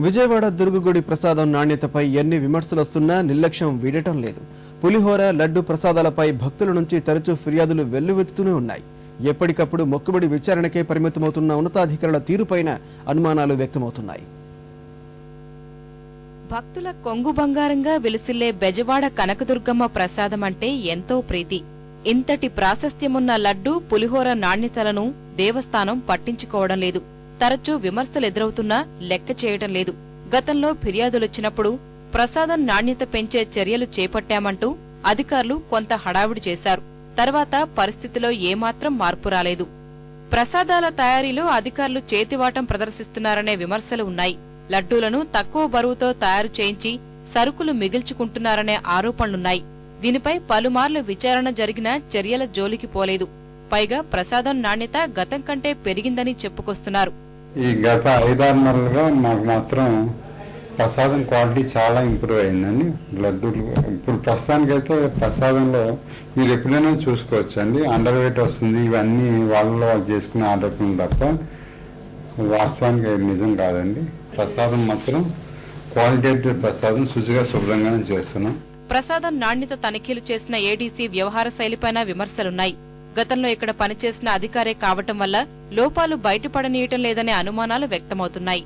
విజయవాడ దుర్గగుడి ప్రసాదం నాణ్యతపై ఎన్ని విమర్శలొస్తున్నా నిర్లక్ష్యం వీడటం లేదు. పులిహోర, లడ్డు ప్రసాదాలపై భక్తుల నుంచి తరచూ ఫిర్యాదులు వెల్లువెత్తుతూనే ఉన్నాయి. ఎప్పటికప్పుడు మొక్కుబడి విచారణకే పరిమితమవుతున్న ఉన్నతాధికారుల తీరుపైన అనుమానాలు వ్యక్తమవుతున్నాయి. భక్తుల కొంగు బంగారంగా వెలిసిల్లే బెజవాడ కనకదుర్గమ్మ ప్రసాదం అంటే ఎంతో ప్రీతి. ఇంతటి ప్రాశస్త్యమున్న లడ్డు, పులిహోర నాణ్యతలను దేవస్థానం పట్టించుకోవడం లేదు. తరచూ విమర్శలెదురవుతున్నా లెక్క చేయటం లేదు. గతంలో ఫిర్యాదులొచ్చినప్పుడు ప్రసాదం నాణ్యత పెంచే చర్యలు చేపట్టామంటూ అధికారులు కొంత హడావుడి చేశారు. తర్వాత పరిస్థితిలో ఏమాత్రం మార్పు రాలేదు. ప్రసాదాల తయారీలో అధికారులు చేతివాటం ప్రదర్శిస్తున్నారనే విమర్శలు ఉన్నాయి. లడ్డూలను తక్కువ బరువుతో తయారు చేయించి సరుకులు మిగిల్చుకుంటున్నారనే ఆరోపణలున్నాయి. దీనిపై పలుమార్లు విచారణ జరిగినా చర్యల జోలికి పోలేదు. పైగా ప్రసాదం నాణ్యత గతం కంటే పెరిగిందని చెప్పుకొస్తున్నారు. ఈ గత 5-6 నెలలుగా మాకు మాత్రం ప్రసాదం క్వాలిటీ చాలా ఇంప్రూవ్ అయిందండి. లడ్డూలు ఇప్పుడు ప్రస్తుతానికైతే ప్రసాదంలో మీరు ఎప్పుడైనా చూసుకోవచ్చు అండి, అండర్ వెయిట్ వస్తుంది. ఇవన్నీ వాళ్ళు చేసుకునే ఆరోపణలు తప్ప వాస్తవానికి నిజం కాదండి. ప్రసాదం మాత్రం క్వాలిటేటివ్ ప్రసాదం శుచిగా శుభ్రంగానే చేస్తున్నాం. ప్రసాదం నాణ్యత తనిఖీలు చేసిన ఏడీసీ వ్యవహార శైలిపైన విమర్శలున్నాయి. గతంలో ఇక్కడ పనిచేసిన అధికారే కావటం వల్ల లోపాలు బయటపడనీయటం లేదనే అనుమానాలు వ్యక్తమవుతున్నాయి.